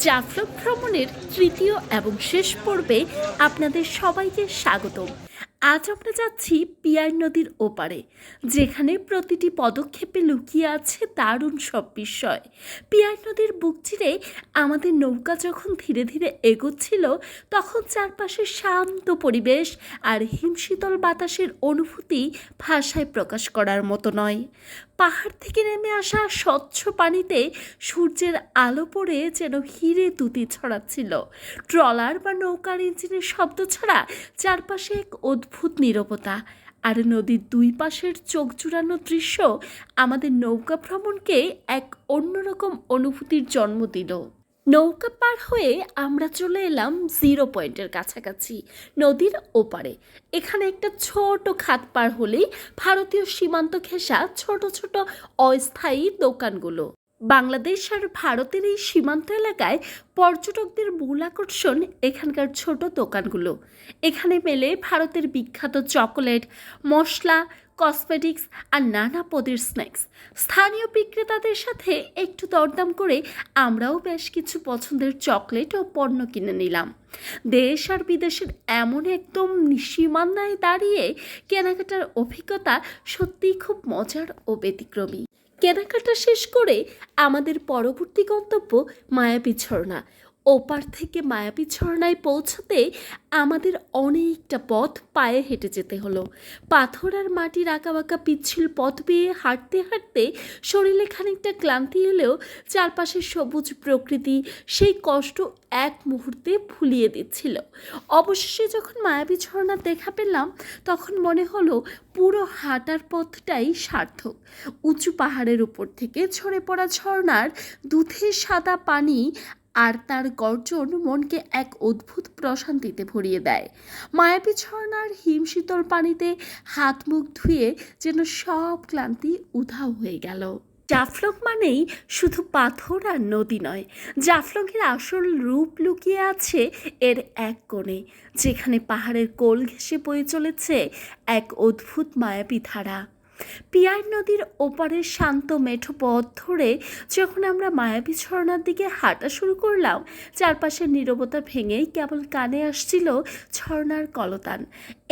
জাফলং ভ্রমণের তৃতীয় এবং শেষ পর্বে আপনাদের সবাইকে স্বাগতম। আজ আমরা যাচ্ছি পিয়ার নদীর ওপারে, যেখানে প্রতিটি পদক্ষেপে লুকিয়ে আছে দারুণ সব বিস্ময়। পিয়ার নদীর বুক চিরে আমাদের নৌকা যখন ধীরে ধীরে এগোচ্ছিল, তখন চারপাশে শান্ত পরিবেশ আর হিমশীতল বাতাসের অনুভূতি ভাষায় প্রকাশ করার মতো নয়। পাহাড় থেকে নেমে আসা স্বচ্ছ পানিতে সূর্যের আলো পড়ে যেন হিরে তুতি ছড়াচ্ছিল। ট্রলার বা নৌকার ইঞ্জিনের শব্দ ছাড়া চারপাশে এক অদ্ভুত নীরবতা, আর নদীর দুই পাশের চোখ জুড়ানো দৃশ্য আমাদের নৌকা ভ্রমণকে এক অন্যরকম অনুভূতির জন্ম দিল। নৌকা পার হয়ে আমরা চলে এলাম জিরো পয়েন্টের কাছাকাছি, নদীর ওপারে। এখানে একটা ছোট খাত পার হলেই ভারতীয় সীমান্ত ঘেঁষা ছোট ছোট অস্থায়ী দোকানগুলো। বাংলাদেশ আর ভারতের এই সীমান্ত এলাকায় পর্যটকদের মূল আকর্ষণ এখানকার ছোট দোকানগুলো। এখানে মেলে ভারতের বিখ্যাত চকোলেট, মশলা, কসমেটিক্স আর নানা পদের স্ন্যাক্স। স্থানীয় বিক্রেতাদের সাথে একটু দরদাম করে আমরাও বেশ কিছু পছন্দের চকলেট ও পণ্য কিনে নিলাম। দেশ আর বিদেশের এমন একদম সীমানায় দাঁড়িয়ে কেনাকাটার অভিজ্ঞতা সত্যিই খুব মজার ও ব্যতিক্রমী। কেনাকাটা শেষ করে আমাদের পরবর্তী গন্তব্য মায়াবী ঝর্ণা। ওপার থেকে মায়াবী ঝর্ণায় পৌঁছতে আমাদের অনেকটা পথ পায়ে হেঁটে যেতে হলো। পাথর আর মাটির আঁকাবাঁকা পিচ্ছিল পথ বেয়ে হাঁটতে হাঁটতে শরীরে খানিকটা ক্লান্তি এলেও চারপাশের সবুজ প্রকৃতি সেই কষ্ট এক মুহূর্তে ভুলিয়ে দিচ্ছিল। অবশেষে যখন মায়াবী ঝর্ণা দেখা পেলাম, তখন মনে হলো পুরো হাঁটার পথটাই সার্থক। উঁচু পাহাড়ের উপর থেকে ঝরে পড়া ঝর্ণার দুধে সাদা পানি আর তার গর্জন মনকে এক অদ্ভুত প্রশান্তিতে ভরিয়ে দেয়। মায়াবী ঝর্ণার হিমশীতল পানিতে হাত মুখ ধুয়ে যেন সব ক্লান্তি উধাও হয়ে গেল। জাফলং মানেই শুধু পাথর আর নদী নয়, জাফলংয়ের আসল রূপ লুকিয়ে আছে এর এক কোণে, যেখানে পাহাড়ের কোল ঘেঁষে বয়ে চলেছে এক অদ্ভুত মায়াবী ধারা। পিয়ার নদীর ওপারের শান্ত মেঠো পথ ধরে যখন আমরা মায়াবী ঝর্ণার দিকে হাঁটা শুরু করলাম, চারপাশের নীরবতা ভেঙেই কেবল কানে আসছিল ঝর্ণার কলতান।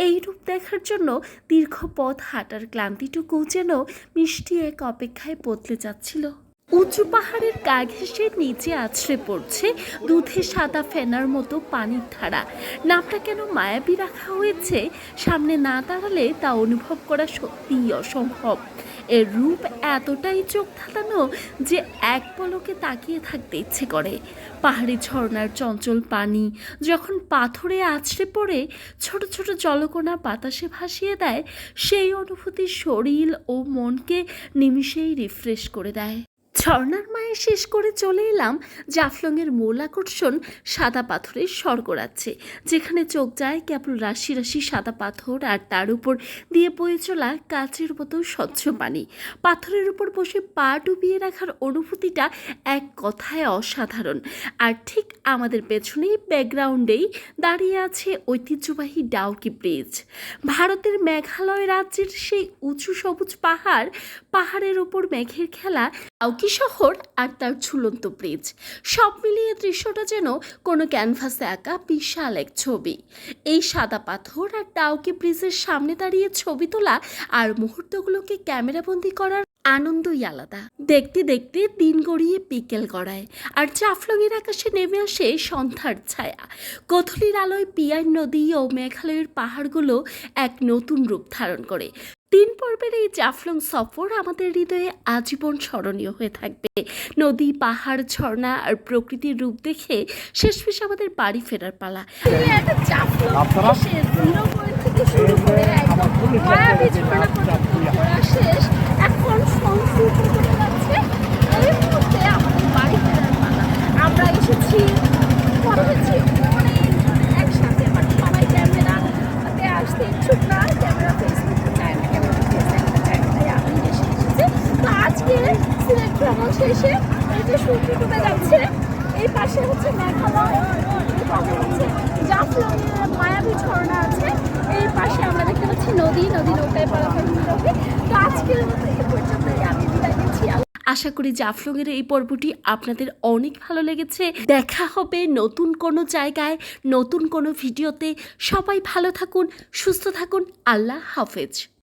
এই রূপ দেখার জন্য দীর্ঘ পথ হাঁটার ক্লান্তিটুকু যেন মিষ্টি এক অপেক্ষায় বদলে যাচ্ছিল। উঁচু পাহাড়ের গা ঘেঁষে নিচে আছড়ে পড়ছে দুধে সাদা ফেনার মতো পানির ধারা। নামটা কেন মায়াবী রাখা হয়েছে, সামনে না দাঁড়ালে তা অনুভব করা সত্যিই অসম্ভব। এর রূপ এতটাই চোখ ধাঁধানো যে এক পলকে তাকিয়ে থাকতে ইচ্ছে করে। পাহাড়ি ঝর্ণার চঞ্চল পানি যখন পাথরে আছড়ে পড়ে ছোট ছোট জলকণা বাতাসে ভাসিয়ে দেয়, সেই অনুভূতি শরীর ও মনকে নিমিষেই রিফ্রেশ করে দেয়। ঝর্ণার মায়ে শেষ করে চলে এলাম জাফলংয়ের মূল আকর্ষণ সাদা পাথরের স্বর্গরাজ্যে, যেখানে চোখ যায় কেবল রাশি রাশি সাদা পাথর আর তার উপর দিয়ে বয়ে চলা কাচের মতো স্বচ্ছ পানি। পাথরের উপর বসে পা ডুবিয়ে রাখার অনুভূতিটা এক কথায় অসাধারণ। আর ঠিক আমাদের পেছনেই ব্যাকগ্রাউন্ডেই দাঁড়িয়ে আছে ঐতিহ্যবাহী ডাউকি ব্রিজ। ভারতের মেঘালয় রাজ্যের সেই উঁচু সবুজ পাহাড়ের ওপর মেঘের খেলা, ডাউকি শহর আর তার ঝুলন্ত ব্রিজ, সব মিলিয়ে দৃশ্যটা যেন কোনো ক্যানভাসে আঁকা বিশাল এক ছবি। এই সাদা পাথর আর ডাউকি ব্রিজের সামনে দাঁড়িয়ে ছবি তোলা আর মুহূর্তগুলোকে ক্যামেরাবন্দি করার আনন্দই আলাদা। দেখতে দেখতে দিন গড়িয়ে বিকেল গড়ায়, আর জাফলংয়ের আকাশে নেমে আসে সন্ধ্যার ছায়া। গোধূলির আলোয় পিয়ার নদী ও মেঘালয়ের পাহাড়গুলো এক নতুন রূপ ধারণ করে। 3 পর্বের এই জাফলং সফর আমাদের হৃদয়ে আজীবন স্মরণীয় হয়ে থাকবে। নদী, পাহাড়, ঝর্ণা আর প্রকৃতির রূপ দেখে শেষমেশ আমাদের বাড়ি ফেরার পালা। আমরা এসেছি একসাথে, মানে সবাই ক্যামেরাতে আসতে ইচ্ছুক না, ক্যামেরা ফেস করতে চায় না, ক্যামেরা ফেস দেখতে চায় না, তাই আমি এসে এসেছি। তো আজকে সিলেট ভ্রমণ শেষে এই যে সূর্য ডুবে যাচ্ছে, এই পাশে হচ্ছে মেঘালয়, এই পাশে হচ্ছে জাফলংয়ের মায়াবী ঝর্ণা আছে, এই পাশে আমরা দেখতে পাচ্ছি নদী নৌকায় পারাপার হবে। তো আজকের মতো এই পর্যন্তই আমি বিদায় নিচ্ছি। আশা করি জাফলংয়ের এই পর্বটি আপনাদের অনেক ভালো লেগেছে। দেখা হবে নতুন কোনো জায়গায়, নতুন কোনো ভিডিওতে। সবাই ভালো থাকুন, সুস্থ থাকুন। আল্লাহ হাফেজ।